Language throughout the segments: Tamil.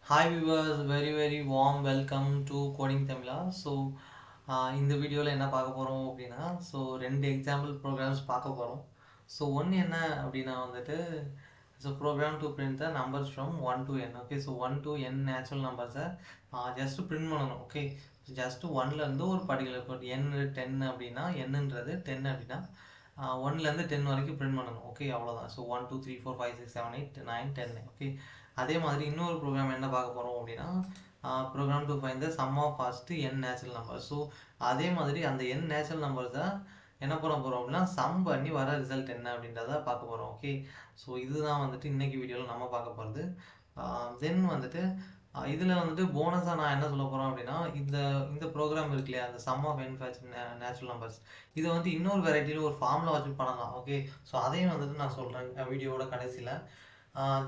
Hi viewers, very warm welcome to Coding Tamila. இந்த வீடியோவில் என்ன பார்க்க போகிறோம் அப்படின்னா ரெண்டு எக்ஸாம்பிள் ப்ரோக்ராம்ஸ் பார்க்க போகிறோம். ஒன்று என்ன அப்படின்னா வந்துட்டு program to print the numbers from 1 to n. Okay, 1 to n natural நம்பர்ஸை ஜஸ்ட் பிரிண்ட் பண்ணணும். ஓகே, ஜஸ்ட் ஒன்லேருந்து ஒரு பர்டிகுலர் கோட் n 10 அப்படின்னா என்னன்றது 10 அப்படின்னா 1லேருந்து 10 வரைக்கும் பிரிண்ட் பண்ணணும். ஓகே, அவ்வளோதான். 1 2 3 4 5 6 7 8 9 10. ஓகே, அதே மாதிரி இன்னொரு ப்ரோக்ராம் என்ன பார்க்க போகிறோம் அப்படின்னா program to find the sum of first n natural number. அதே மாதிரி அந்த n நேச்சுரல் நம்பர்ஸை என்ன பண்ண போகிறோம் அப்படின்னா சம் பண்ணி வர ரிசல்ட் என்ன அப்படின்றத பார்க்க போகிறோம். ஓகே, இதுதான் வந்துட்டு இன்னைக்கு வீடியோவில் நம்ம பார்க்க போகிறது. தென் வந்துட்டு இதில் வந்துட்டு போனஸாக நான் என்ன சொல்ல போகிறோம் அப்படின்னா இந்த இந்த ப்ரோக்ராம் இருக்கு இல்லையா, அந்த sum of n natural numbers, இதை வந்து இன்னொரு வெரைட்டியில் ஒரு ஃபார்முலா வச்சு பண்ணலாம். ஓகே, அதையும் வந்துட்டு நான் சொல்கிறேன் வீடியோவோட கடைசியில்.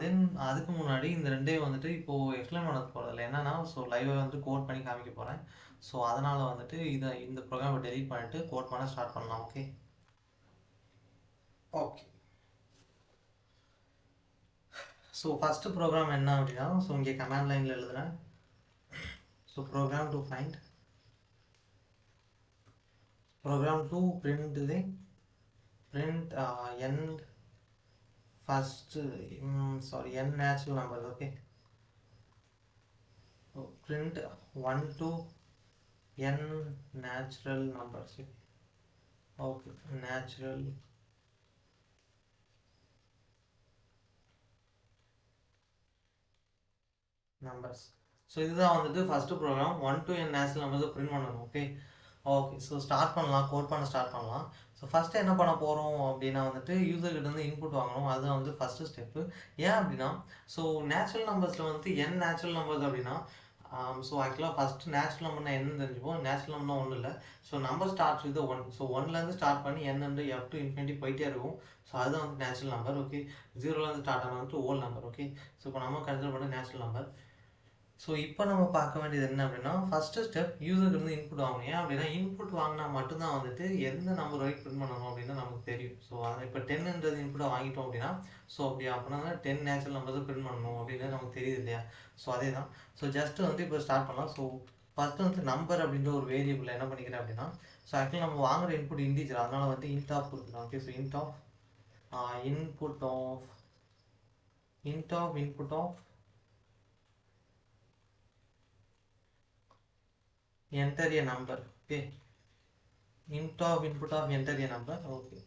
தென் அதுக்கு முன்னாடி இந்த ரெண்டையும் வந்துட்டு இப்போது எக்ஸ்பிளைன் பண்ண போகிறதில்ல. என்னன்னா லைவாக வந்து கோட் பண்ணி காமிக்க போகிறேன். அதனால் வந்துட்டு இந்த ப்ரோக்ராமை டெலீட் பண்ணிட்டு கோட் பண்ண ஸ்டார்ட் பண்ணலாம். ஓகே ஓகே ஃபஸ்ட்டு ப்ரோக்ராம் என்ன அப்படின்னா இங்கே கமாண்ட் லைனில் எழுதுகிறேன். Program to find program to print the print n first n natural numbers. Okay, print 1 to n natural numbers. Okay, natural numbers. இதுதான் வந்துட்டு first program 1 to n natural நம்பர்ஸை பிரிண்ட் பண்ணணும். ஓகே, ஸ்டார்ட் பண்ணலாம், கோட் பண்ண ஸ்டார்ட் பண்ணலாம். ஃபஸ்ட்டு என்ன பண்ண போகிறோம் அப்படின்னா வந்துட்டு யூசர்கிட்ட இருந்து இன்புட் வாங்கணும். அதுதான் வந்து ஃபஸ்ட்டு ஸ்டெப்பு. ஏன் அப்படின்னா நேச்சுரல் நம்பர்ஸில் வந்து n நேச்சுரல் நம்பர்ஸ் அப்படின்னா ஆக்சுவலாக ஃபஸ்ட்டு நேச்சுரல் நம்பர்னா என்னன்னு தெரிஞ்சுப்போம். நேச்சுரல் நம்பர்னா ஒன்றும் இல்லை. Number starts with 1. ஒன்லேருந்து ஸ்டார்ட் பண்ணி n f to infinity போயிட்டே இருக்கும். அதுதான் வந்து நேச்சுரல் நம்பர். ஓகே, 0லேருந்து ஸ்டார்ட் ஆன வந்து ஓல் நம்பர். ஓகே, இப்போ நம்ம கன்சிடர் பண்ண நேச்சுரல் நம்பர். இப்போ நம்ம பார்க்க வேண்டியது என்ன அப்படின்னா ஃபஸ்ட்டு ஸ்டெப் யூசர்கிட்ட இருந்து இன்புட் வாங்கணும். ஏன் அப்படின்னா இன்புட் வாங்கினா மட்டும்தான் வந்துட்டு எந்த நம்பர் வரைக்கும் பிரிண்ட் பண்ணணும் அப்படின்னு நமக்கு தெரியும். இப்போ 10ன்றது இன்புட்டை வாங்கிட்டோம் அப்படின்னா அப்படின்னா 10 நேச்சுரல் நம்பர்ஸ் பிரிண்ட் பண்ணணும் அப்படின்னு நமக்கு தெரியுது இல்லையா. அதே தான். ஜஸ்ட் வந்து இப்போ ஸ்டார்ட் பண்ணலாம். ஃபஸ்ட்டு வந்து நம்பர் அப்படின்ற ஒரு வேரியபிள் என்ன பண்ணிக்கிறேன் அப்படின்னா ஆக்சுவலி நம்ம வாங்குற இன்புட் இன்டீஜர், அதனால வந்து இன்ட் ஆஃப் கொடுத்துக்கலாம். Okay, int of input of enter a number. Okay, int of input of enter a number. Okay,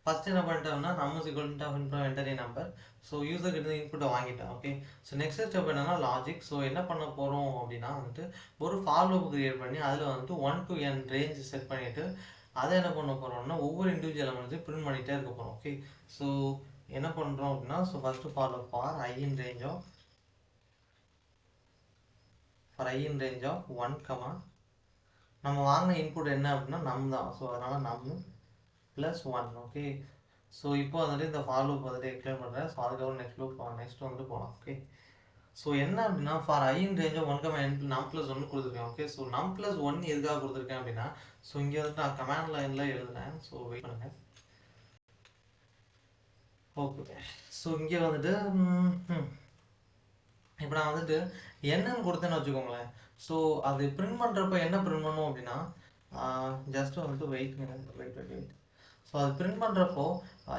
first என்ன பண்ணிட்டோம்னா num is equal to input of enter a number. User கிட்ட இன்புட்டை வாங்கிட்டேன். ஓகே, நெக்ஸ்ட் ஸ்டெப் என்னன்னா லாஜிக். என்ன பண்ண போகிறோம் அப்படின்னா வந்துட்டு ஒரு ஃபார் லூப் கிரியேட் பண்ணி அதில் வந்து 1 to n ரேஞ்ச் செட் பண்ணிவிட்டு அதை என்ன பண்ண போகிறோம்னா ஒவ்வொரு இண்டிவிஜுவல் எலமெண்ட்ஸையும் பிரிண்ட் பண்ணிகிட்டே இருக்க போகிறோம். ஓகே, என்ன பண்ணுறோம் அப்படின்னா first for loop for i in range of 1, நம்ம வாங்கின இன்புட் என்ன அப்படின்னா நம் தான். அதனால் நம் ப்ளஸ் 1. ஓகே, இப்போ வந்துட்டு இந்த ஃபார் லூப் வந்துட்டு எக்ஸ்பிளைன் பண்ணுறேன். அதுக்கப்புறம் நெக்ஸ்ட் வந்துட்டு போகலாம். ஓகே, என்ன அப்படின்னா for i in range of 1, நம் ப்ளஸ் 1 கொடுத்துருக்கேன். ஓகே, நம் ப்ளஸ் 1 எதுக்காக கொடுத்துருக்கேன் அப்படின்னா இங்கே வந்துட்டு நான் கமாண்ட் லைனில் எழுதுனேன். வெயிட் பண்ணுங்கள். ஓகே, இங்கே வந்துட்டு இப்போ நான் வந்துட்டு என்னன்னு கொடுத்தேன்னு வச்சுக்கோங்களேன். அது பிரிண்ட் பண்ணுறப்ப என்ன பிரிண்ட் பண்ணும் அப்படின்னா ஜஸ்ட் வந்துட்டு வெயிட். அது பிரிண்ட் பண்ணுறப்போ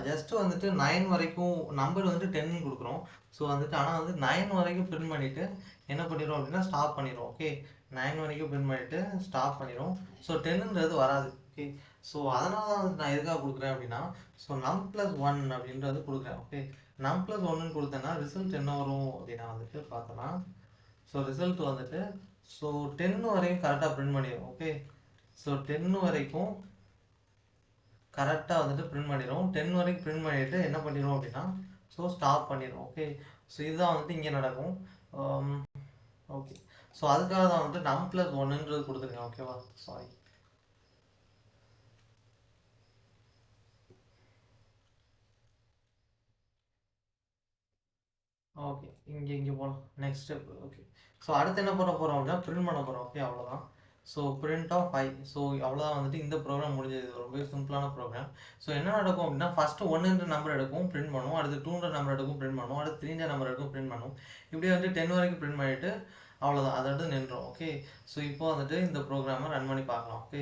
ஜஸ்ட் வந்துட்டு 9 வரைக்கும் நம்பர் வந்துட்டு 10 கொடுக்குறோம். வந்துட்டு ஆனால் வந்து 9 வரைக்கும் பிரிண்ட் பண்ணிவிட்டு என்ன பண்ணிடும் அப்படின்னா ஸ்டாப் பண்ணிடும். ஓகே, 9 வரைக்கும் பிரிண்ட் பண்ணிவிட்டு ஸ்டாப் பண்ணிடும். 10ன்றது வராது. ஓகே, அதனால தான் வந்து நான் எதுக்காக கொடுக்குறேன் அப்படின்னா நம் ப்ளஸ் 1 அப்படின்றது கொடுக்குறேன். ஓகே, நம் ப்ளஸ் 1 கொடுத்தேன்னா ரிசல்ட் என்ன வரும் அப்படின்னா வந்துட்டு பார்த்தோன்னா ரிசல்ட் வந்துட்டு 10 வரைக்கும் கரெக்டாக பிரிண்ட் பண்ணிடும். ஓகே, 10 வரைக்கும் கரெக்டாக வந்துட்டு பிரிண்ட் பண்ணிடும். 10 வரைக்கும் பிரிண்ட் பண்ணிவிட்டு என்ன பண்ணிடும் அப்படின்னா ஸ்டாப் பண்ணிடும். ஓகே, இதுதான் வந்துட்டு இங்கே நடக்கும். ஓகே, அதுக்காக தான் வந்துட்டு நம் ப்ளஸ் 1ன்றது கொடுத்துருக்கேன். ஓகேவா, சாரி. ஓகே, இங்கே போகலாம். Next step. ஓகே, அடுத்து என்ன பண்ண போகிறோம் அப்படின்னா பிரிண்ட் பண்ண போகிறோம். ஓகே, அவ்வளோதான். So print of I. So அவ்வளோதான் வந்துட்டு இந்த ப்ரோக்ராம் முடிஞ்சது. இது ரொம்ப சிம்பிளான ப்ரோக்ராம். ஸோ என்ன நடக்கும் அப்படின்னா ஃபஸ்ட்டு 1ன்ற நம்பர் எடுக்கும் பிரிண்ட் பண்ணும், அடுத்து 2ன்ற நம்பர் எடுக்கும் பிரிண்ட் பண்ணும், அடுத்து 3ன்ற நம்பர் எடுக்கும் பிரிண்ட் பண்ணும். இப்படியே வந்து 10 வரைக்கும் பிரிண்ட் பண்ணிவிட்டு அவ்வளோதான், அதோட நின்றோம். ஓகே, ஸோ இப்போ வந்துட்டு இந்த ப்ரோக்ராமை ரன் பண்ணி பார்க்கலாம். ஓகே,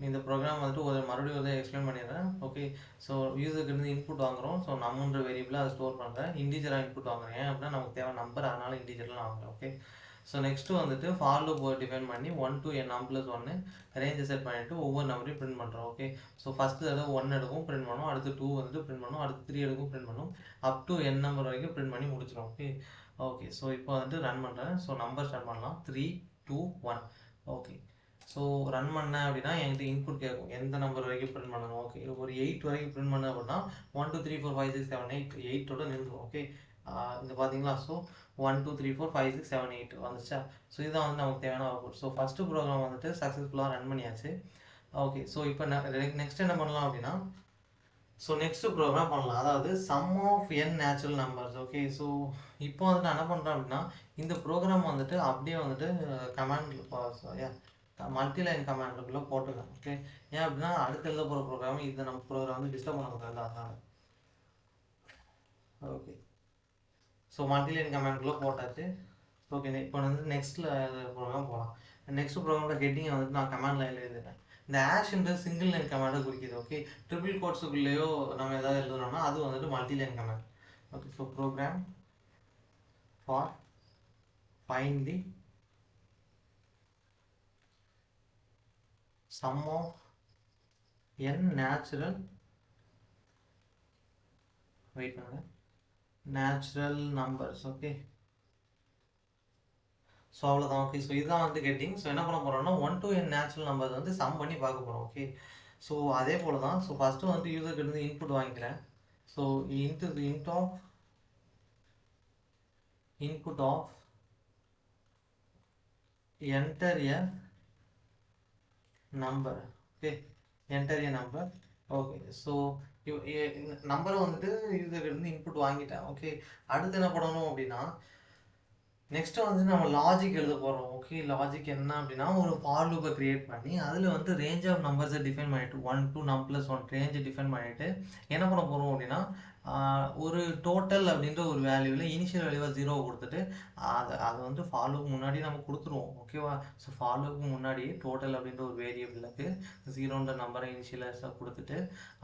இந்த ப்ரோக்ராம் வந்துட்டு மறுபடியும் வந்து எக்ஸ்பிளைன் பண்ணிடுறேன். ஓகே, ஸோ யூசருக்கு இருந்து இன்புட் வாங்குகிறோம். ஸோ நம்மன்ற வேரியபிளாக அதை ஸ்டோர் பண்ணுறேன். இன்டிஜராக இன்புட் வாங்குறேன். ஏன் அப்படின்னா நமக்கு தேவை நம்பர், அதனால் இன்டிஜரில் வாங்குறேன். ஓகே, ஸோ நெக்ஸ்ட்டு வந்துட்டு ஃபார் லூப் டிஃபைன் பண்ணி 1 to n m+1 ரேஞ்சை செட் பண்ணிவிட்டு ஒவ்வொரு நம்பரையும் பிரிண்ட் பண்ணுறோம். ஓகே, ஸோ ஃபஸ்ட்டு தடவை 1 எடுக்கும் பிரிண்ட் பண்ணும், அடுத்து 2 வந்துட்டு பிரிண்ட் பண்ணும், அடுத்து 3 எடுக்கும் பிரிண்ட் பண்ணும், அப் டு n நம்பர் வரைக்கும் பிரிண்ட் பண்ணி முடிச்சிடும். ஓகே ஓகே, ஸோ இப்போ வந்துட்டு ரன் பண்ணுறேன். ஸோ நம்பர் ஸ்டார்ட் பண்ணலாம். 3 2 1. ஓகே, ஸோ ரன் பண்ணேன் அப்படின்னா என்கிட்ட இன்புட் கேட்கும் எந்த நம்பர் வரைக்கும் பிரிண்ட் பண்ணணும். ஓகே, ஒரு 8 வரைக்கும் பிரிண்ட் பண்ண அப்படின்னா 1 2 3 4 5 6 7 8 8ஓட நின்றுடும். ஓகே, இது பார்த்தீங்களா? ஸோ 1 2 3 4 5 6 7 8 வந்துச்சா? ஸோ இதுதான் வந்து நமக்கு தேவையான அவுட்புட். ஸோ ஃபஸ்ட்டு ப்ரோக்ராம் வந்துட்டு சக்ஸஸ்ஃபுல்லாக ரன் பண்ணியாச்சு. ஓகே, ஸோ இப்போ நெக்ஸ்ட் என்ன பண்ணலாம் அப்படின்னா, ஸோ நெக்ஸ்ட் ப்ரோக்ராம் பண்ணலாம். அதாவது sum of n natural numbers. Okay, so இப்போ வந்துட்டு நான் என்ன பண்ணுறேன் அப்படின்னா இந்த ப்ரோக்ராம் வந்துட்டு அப்படியே வந்துட்டு மல்டி லைன் கமாண்டுக்குள்ளே போட்டுக்கலாம். ஓகே, ஏன் அப்படின்னா அடுத்து எழுத போகிற ப்ரோக்ராம் இந்த நம்ம ப்ரோக்ராம் வந்து டிஸ்டர்ப் பண்ணக்கூடாது, அதனால். ஓகே, ஸோ மல்டி லைன் கமாண்டுக்குள்ளே போட்டாச்சு. ஓகே, இப்போ வந்து நெக்ஸ்ட்டில் ப்ரோக்ராம் போகலாம். நெக்ஸ்ட் ப்ரோக்ராமில் ஹெட்டிங்கை வந்துட்டு நான் கமாண்ட் லைனில் எழுதிட்டேன். இந்த ஆஷ்ன்ற சிங்கிள் லைன் கமாண்டை குறிக்கிது. ஓகே, ட்ரிபிள் கோட்ஸுக்குள்ளேயோ நம்ம எதாவது எழுதுனோம்னா அது வந்துட்டு multi line command. Okay, so program for find the sum of n natural numbers. Okay, so அவ்வளோதான். ஓகே, ஸோ இதுதான் வந்து கெட்டிங். ஸோ என்ன பண்ண போகிறோம்னா 1 to n நேச்சுரல் நம்பர் வந்து சம் பண்ணி பார்க்க போகிறோம். ஓகே, ஸோ அதே போல் தான். ஸோ ஃபஸ்ட்டு வந்து யூசர்கிட்ட இருந்து இன்புட் வாங்கிக்கிறேன். So int of input of enter a number. Okay, enter a number. Okay, so நம்பரை வந்துட்டு யூசர்கிட்ட இருந்து இன்புட் வாங்கிட்டேன். ஓகே, அடுத்து என்ன பண்ணணும் அப்படின்னா நெக்ஸ்ட்டு வந்து நம்ம லாஜிக் எழுத போகிறோம். ஓகே, லாஜிக் என்ன அப்படின்னா ஒரு ஃபார் லூப்பை க்ரியேட் பண்ணி அதில் வந்து ரேஞ்ச் ஆஃப் நம்பர்ஸை டிஃபைன் பண்ணிவிட்டு 1 to n+1 ரேஞ்சை டிஃபைன் பண்ணிவிட்டு என்ன பண்ண போகிறோம் அப்படின்னா ஒரு டோட்டல் அப்படின்ற ஒரு வேல்யூவில் இனிஷியல் வேல்யூவாக 0 கொடுத்துட்டு அதை வந்து ஃபார் லூப் முன்னாடி நம்ம கொடுத்துருவோம். ஓகேவா? ஸோ ஃபார் லூப்புக்கு முன்னாடி டோட்டல் அப்படின்ற ஒரு வேரியபிளுக்கு 0ன்ற நம்பரை இனிஷியலைஸாக கொடுத்துட்டு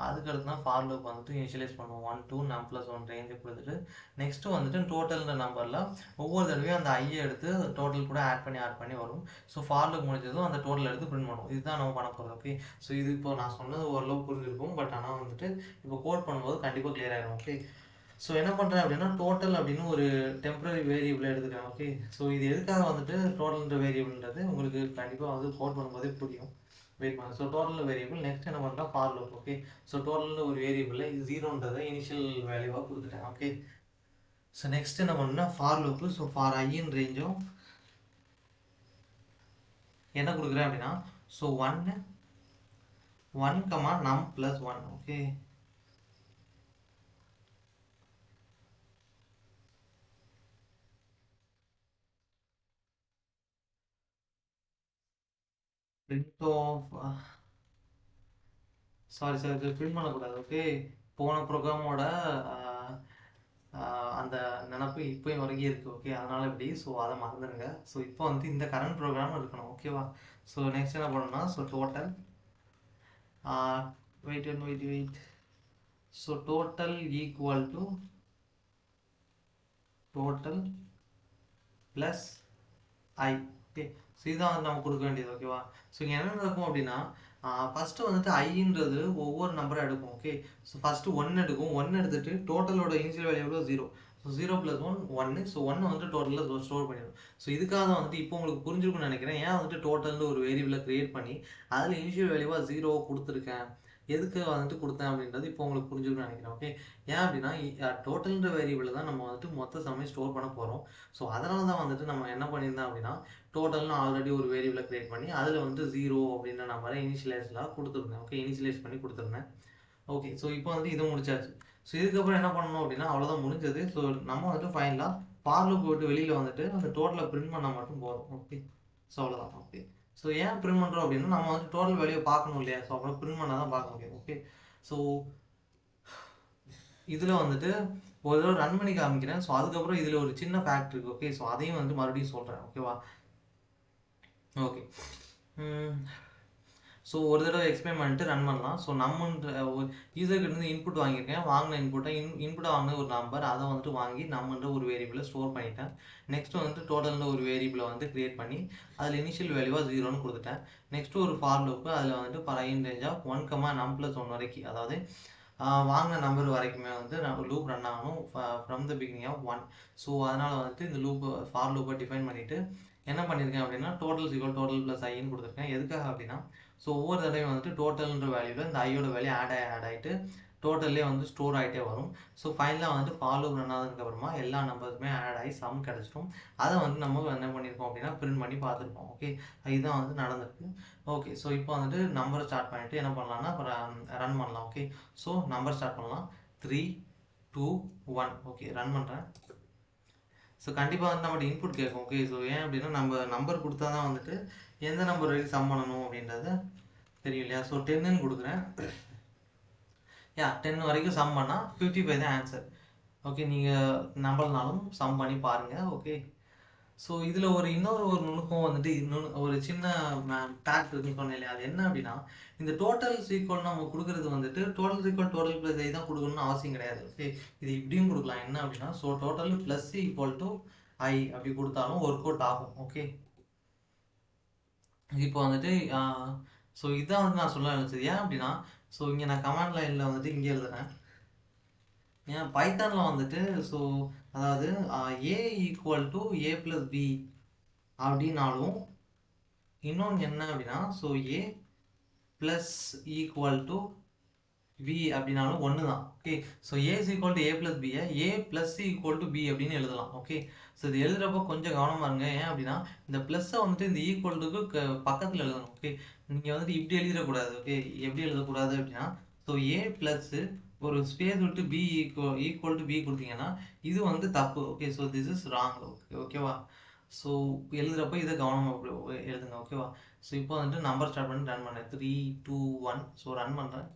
அதுக்கடுத்து தான் ஃபார் லூப் வந்துட்டு இனிஷியலைஸ் பண்ணுவோம். 1 to n+1 ரேஞ்சை கொடுத்துட்டு நெக்ஸ்ட்டு வந்துட்டு டோட்டல்ன்ற நம்பரில் ஒவ்வொரு தடவையும் அந்த ஐயை எடுத்து டோட்டல் கூட ஆட் பண்ணி வரும். ஸோ ஃபார் லூப் முடிஞ்சதும் அந்த டோட்டல் எடுத்து பிரிண்ட் பண்ணுவோம். இதுதான் நம்ம பண்ண போகிறது. ஓகே, ஸோ இது இப்போ நான் சொன்னது ஓரளவு புரிஞ்சிருக்கும். பட் ஆனால் வந்துட்டு இப்போ கோட் பண்ணும்போது கண்டிப்பாக கிளியர் ஆகிடும். ஓகே, ஸோ என்ன பண்ணுறேன் அப்படின்னா டோட்டல் அப்படின்னு ஒரு டெம்பரரி வேரியபிளை எடுத்துக்கிறேன். ஓகே, ஸோ இது எதுக்காக வந்துட்டு டோட்டல்ன்ற வேரியபிள்ன்றது உங்களுக்கு கண்டிப்பாக வந்து கோட் பண்ணும்போதே புரியும். வெயிட் பண்ணுங்க. ஸோ டோட்டல் வேரியபிள் நெக்ஸ்ட் என்ன பண்ணுறேன் for loop. Okay, so total ஒரு வேரியபிள் 0ன்றதை இனிஷியல் வேல்யூவாக கொடுத்துட்டேன். ஓகே, ஸோ நெக்ஸ்ட் என்ன பண்ணணும்னா ஃபார் லூப்பு. ஸோ ஃபார் ஐயின் ரேஞ்சும் என்ன கொடுக்குறேன் அப்படின்னா so 1 num+1. Okay, print of sorry இது பிரிண்ட் பண்ணக்கூடாது. ஓகே, போன ப்ரோக்ராமோட அந்த நினப்பு இப்போயும் வரைக்கும் இருக்குது. ஓகே, அதனால் இப்படி. ஸோ அதை மறந்துடுங்க. ஸோ இப்போ வந்து இந்த கரண்ட் ப்ரோக்ராம் இருக்கணும். ஓகேவா? ஸோ நெக்ஸ்ட் என்ன பண்ணணும்னா so total wait so total equal to total plus I. Okay, so இதுதான் வந்து நம்ம கொடுக்க வேண்டியது. ஓகேவா? ஸோ இங்கே என்ன நடக்கும் அப்படின்னா ஃபஸ்ட்டு வந்துட்டு ஐன்றது ஒவ்வொரு நம்பராக எடுக்கும். ஓகே, ஸோ ஃபஸ்ட்டு 1 எடுக்கும். 1 எடுத்துகிட்டு டோட்டலோட இனிஷியல் வேல்யூ எவ்வளோ 0. ஸோ 0 + 1 1. ஸோ 1 வந்துட்டு டோட்டலில் ஸ்டோர் பண்ணிடும். ஸோ இதுக்காக தான் வந்துட்டு இப்போ உங்களுக்கு புரிஞ்சிருக்கும்னு நினைக்கிறேன். ஏன் வந்துட்டு டோட்டல்னு ஒரு வேரியபிளை க்ரியேட் பண்ணி அதில் இனிஷியல் வேல்யூவாக 0 கொடுத்துருக்கேன், எதுக்கு வந்துட்டு கொடுத்தேன் அப்படின்றது இப்போ உங்களுக்கு புரிஞ்சுக்கணும்னு நினைக்கிறேன். ஓகே, ஏன் அப்படின்னா டோட்டல்ன்ற வேரியபிள் தான் நம்ம வந்துட்டு மொத்த சமயம் ஸ்டோர் பண்ண போகிறோம். ஸோ அதனால தான் வந்துட்டு நம்ம என்ன பண்ணியிருந்தோம் அப்படின்னா டோட்டல்னு ஆல்ரெடி ஒரு வேரியபிளை க்ரியேட் பண்ணி அதில் வந்துட்டு 0 அப்படின்ற நம்பரை இனிஷியலைஸ்லாம் கொடுத்துருந்தேன். ஓகே, இனிஷியலைஸ் பண்ணி கொடுத்துருந்தேன். ஓகே, ஸோ இப்போ வந்து இதை முடிச்சாச்சு. ஸோ இதுக்கப்புறம் என்ன பண்ணணும் அப்படின்னா அவ்வளோதான் முடிஞ்சது. ஸோ நம்ம வந்துட்டு ஃபைனலாக ஃபார் லூப் விட்டு வெளியில் வந்துட்டு அந்த டோட்டலை பிரிண்ட் பண்ணால் மட்டும் போதும். ஓகே, ஸோ அவ்வளோதான். ஓகே, ஸோ ஏன் பிரிண்ட் பண்ணுறோம் அப்படின்னா நம்ம வந்து டோட்டல் வேல்யூ பார்க்கணும் இல்லையா? ஸோ அப்புறம் பிரிண்ட் பண்ணால் தான் பார்க்க முடியும். ஓகே, ஸோ இதில் வந்துட்டு ஒரு தடவை ரன் பண்ணி காமிக்கிறேன். ஸோ அதுக்கப்புறம் இதில் ஒரு சின்ன ஃபேக்ட் இருக்குது. ஓகே, ஸோ அதையும் வந்து மறுபடியும் சொல்கிறேன். ஓகேவா? ஓகே, ஸோ ஒரு தடவை எக்ஸ்பிளைன் பண்ணிட்டு ரன் பண்ணலாம். ஸோ நம்மன்ற யூசர்கிட்ட இன்புட் வாங்கியிருக்கேன். வாங்கின இன்புட்டை வாங்கின ஒரு நம்பர், அதை வந்துட்டு வாங்கி நம்மன்ற ஒரு வேரியபிளை ஸ்டோர் பண்ணிட்டேன். நெக்ஸ்ட் வந்துட்டு டோட்டல்ன்ற ஒரு வேரியபிளை வந்து கிரியேட் பண்ணி அதில் இனிஷியல் வேல்யூவாக 0ன்னு கொடுத்துட்டேன். நெக்ஸ்ட் ஒரு ஃபார் லூப்பு, அதில் வந்துட்டு for i in range of 1, num+1 வரைக்கும், அதாவது வாங்கின நம்பர் வரைக்குமே வந்து நம்ம லூப் ரன் ஆகணும் from the beginning of 1. So அதனால் வந்துட்டு இந்த லூப் ஃபார் லூப்பை டிஃபைன் பண்ணிவிட்டு என்ன பண்ணியிருக்கேன் அப்படின்னா டோட்டல் ப்ளஸ் ஐன்னு கொடுத்துருக்கேன். எதுக்காக அப்படின்னா ஸோ ஒவ்வொரு தடவையும் வந்துட்டு டோட்டல்ன்ற வேல்யூவில் இந்த ஐயோட வேல்யூ ஆட் ஆகிட்டு டோட்டல்லே வந்து ஸ்டோர் ஆகிட்டே வரும். ஸோ ஃபைனலாக வந்துட்டு ஃபாலோ ரன் ஆனதுக்கப்புறமா எல்லா நம்பருக்குமே ஆட் ஆகி சம் கிடச்சிடும். அதை வந்து நம்ம என்ன பண்ணியிருக்கோம் அப்படின்னா பிரிண்ட் பண்ணி பார்த்துருப்போம். ஓகே, இதுதான் வந்து நடந்திருக்கு. ஓகே, ஸோ இப்போ வந்துட்டு நம்பரை ஸ்டார்ட் பண்ணிவிட்டு என்ன பண்ணலாம்னா ரன் பண்ணலாம். ஓகே, ஸோ நம்பர் ஸ்டார்ட் பண்ணலாம். 3, 2, 1. ஓகே, ரன் பண்ணுறேன். ஸோ கண்டிப்பாக வந்து நம்மகிட்ட இன்புட் கேட்கும். ஓகே, ஸோ ஏன் அப்படின்னா நம்ம நம்பர் கொடுத்தா தான் வந்துட்டு எந்த நம்பர் வரைக்கும் சம் பண்ணணும் அப்படின்றது தெரியும் இல்லையா? ஸோ 10ன்னு கொடுக்குறேன். 10 வரைக்கும் சம் பண்ணால் 55 தான் ஆன்சர். ஓகே, நீங்கள் நம்பர்னாலும் சம் பண்ணி பாருங்கள். ஓகே, ஸோ இதில் இன்னொரு நுணுக்கம் வந்துட்டு ஒரு சின்ன ஃபேக்ட் இருக்குன்னு சொன்னேன் இல்லையா? அது என்ன அப்படின்னா இந்த டோட்டல் ஈக்குவல் நம்ம கொடுக்குறது வந்துட்டு டோட்டல் ப்ளஸ் ஐ தான் கொடுக்கணும்னு அவசியம் கிடையாது. ஓகே, இது இப்படியும் கொடுக்கலாம். என்ன அப்படின்னா so total plus equal to I அப்படி கொடுத்தாலும் ஒர்க் அவுட் ஆகும். ஓகே, இப்போ வந்துட்டு ஸோ இதான் வந்து நான் சொல்ல நினச்சது. ஏன் அப்படின்னா ஸோ இங்கே நான் கமாண்ட் லைனில் வந்துட்டு இங்கே எழுதுறேன். ஏன் பைத்தானில் வந்துட்டு ஸோ அதாவது A equal to A plus B அப்படின்னாலும் இன்னொன்று என்ன அப்படின்னா so A plus equal to B அப்படின்னாலும் ஒன்று தான். Okay, so A is equal to A plus பியை A plus equal to B அப்படின்னு எழுதலாம். ஓகே, ஸோ இது எழுதுறப்போ கொஞ்சம் கவனமாக இருங்க. ஏன் அப்படின்னா இந்த ப்ளஸ்ஸை வந்துட்டு இந்த ஈக்குவல்டுக்கு பக்கத்தில் எழுதணும். ஓகே, நீங்கள் வந்துட்டு இப்படி எழுதிடக்கூடாது. ஓகே, எப்படி எழுதக்கூடாது அப்படின்னா ஸோ ஏ ப்ளஸ்ஸு ஒரு ஸ்பேஸ் விட்டு பி ஈக்குவல் டு பி கொடுத்தீங்கன்னா இது வந்து தப்பு. Okay, so this is wrong. ஓகேவா? ஸோ எழுதுறப்போ இதை கவனமாக எழுதுங்க. ஓகேவா? ஸோ இப்போ வந்துட்டு நம்பர் ஸ்டார்ட் பண்ணி ரன் பண்ணேன். 3, 2, 1. ஸோ ரன் பண்ணுறேன்.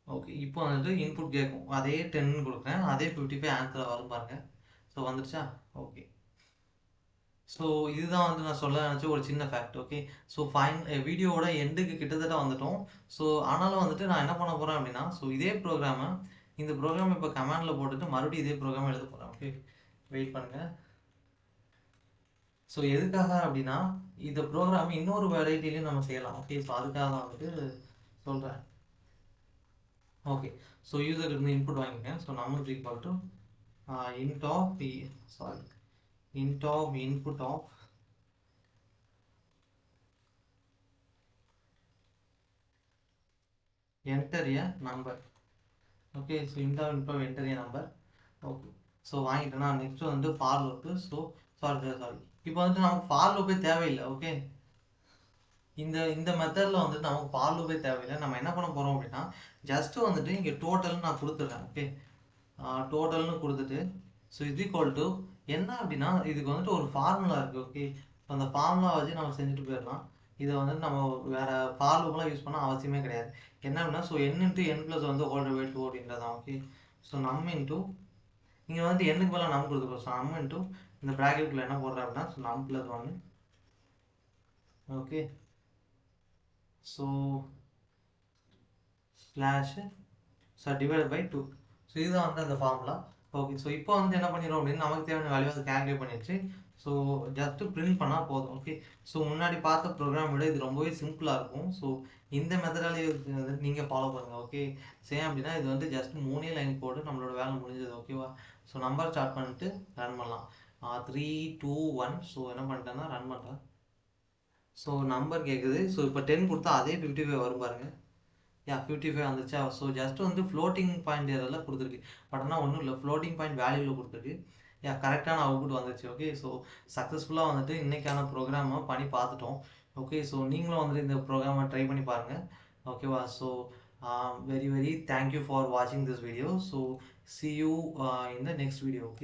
ஓகே, இப்போ வந்துட்டு இன்புட் கேட்கும். அதே 10 கொடுக்குறேன். அதே 55 ஆன்சராக வரும் பாருங்க. ஸோ வந்துருச்சா? ஓகே, ஸோ இதுதான் வந்து நான் சொல்ல நினச்ச ஒரு சின்ன ஃபேக்ட். ஓகே, ஸோ வீடியோவோட எண்டுக்கு கிட்டத்தட்ட வந்துட்டோம். ஸோ ஆனாலும் வந்துட்டு நான் என்ன பண்ண போகிறேன் அப்படின்னா ஸோ இதே ப்ரோக்ராமை இந்த ப்ரோக்ராம் இப்போ கமாண்டில் போட்டுட்டு மறுபடியும் இதே ப்ரோக்ராம் எழுத போகிறேன். ஓகே, வெயிட் பண்ணுங்கள். ஸோ எதுக்காக அப்படின்னா இந்த ப்ரோக்ராம் இன்னொரு வெரைட்டிலையும் நம்ம செய்யலாம். ஓகே, ஸோ அதுக்காக தான் வந்துட்டு சொல்கிறேன். ஓகே, ஸோ யூசர் இருந்து இன்புட் வாங்கிக்கேன். ஸோ நம்மளுக்கு equal to int of input of enter a number. Okay, so int of input of enter a number. Okay, so வாங்கிட்டேன்னா நெக்ஸ்ட் வந்து ஃபார் லூப்பு. ஸோ சாரி இப்போ வந்துட்டு நமக்கு ஃபார் லூப்பே தேவையில்லை. ஓகே, இந்த மெத்தடில் வந்துட்டு நமக்கு ஃபார் லூப்பே தேவையில்லை. நம்ம என்ன பண்ண போகிறோம் அப்படின்னா ஜஸ்ட்டு வந்துட்டு இங்கே டோட்டல்னு நான் கொடுத்துட்றேன். ஓகே, டோட்டல்னு கொடுத்துட்டு ஸோ இது ஈக்குவல் டு என்ன அப்படின்னா இதுக்கு வந்துட்டு ஒரு ஃபார்முலா இருக்குது. ஓகே, ஸோ அந்த ஃபார்முலா வச்சு நம்ம செஞ்சுட்டு போயிடலாம். இதை வந்துட்டு நம்ம வேறு ஃபார் லூப்லாம் யூஸ் பண்ண அவசியமே கிடையாது. என்ன அப்படின்னா ஸோ n × n + வந்து ஹோல் பை 2 அப்படின்றதான். ஓகே, ஸோ நம் இன்ட்டு இங்கே வந்து என்னுக்கு மேலே நம் கொடுத்துருக்கோம். ஸோ நம் இன்ட்டு இந்த ப்ராக்கெட்டுக்குள்ள என்ன போடுறேன் அப்படின்னா ஸோ நம் +1. Okay, so slash so divide by 2. So இதுதான் வந்து அந்த ஃபார்முலா. ஓகே, ஸோ இப்போ வந்து என்ன பண்ணிடுறோம் அப்படின்னு நமக்கு தேவையான வேல்யூ அதை கேல்குலேட் பண்ணிடுச்சு. ஸோ ஜஸ்ட்டு பிரிண்ட் பண்ணால் போதும். ஓகே, ஸோ முன்னாடி பார்த்த ப்ரோக்ராம் விட இது ரொம்பவே சிம்பிளாக இருக்கும். ஸோ இந்த மெத்தடாலேயே நீங்கள் ஃபாலோ பண்ணுங்கள். ஓகே, சேம் அப்படின்னா இது வந்து ஜஸ்ட் 3 லைன் கோடு நம்மளோட வேலை முடிஞ்சது. ஓகேவா? ஸோ நம்பர் ஸ்டார்ட் பண்ணிட்டு ரன் பண்ணலாம். 3, 2, 1. ஸோ என்ன பண்ணிட்டேன்னா ரன் பண்ணுறேன். ஸோ நம்பர் கேட்குது. ஸோ இப்போ 10 கொடுத்தா அதே 55 வரும் பாருங்கள். 55 வந்துச்சா? ஸோ ஜஸ்ட் வந்து ஃப்ளோட்டிங் பாயிண்ட் எல்லாம் கொடுத்துருக்கு. பட் ஆனால் ஒன்றும் இல்லை, ஃப்ளோட்டிங் பாயிண்ட் வேல்யூவில் கொடுத்துருக்கு. கரெக்டான அவுட்புட் வந்துச்சு. ஓகே, ஸோ சக்ஸஸ்ஃபுல்லாக வந்துட்டு இன்றைக்கான ப்ரோக்ராமை பண்ணி பார்த்துட்டோம். ஓகே, ஸோ நீங்களும் வந்துட்டு இந்த ப்ரோக்ராமை ட்ரை பண்ணி பாருங்கள். ஓகேவா? ஸோ very தேங்க்யூ ஃபார் வாட்சிங் this video. So see you in the next video. Okay.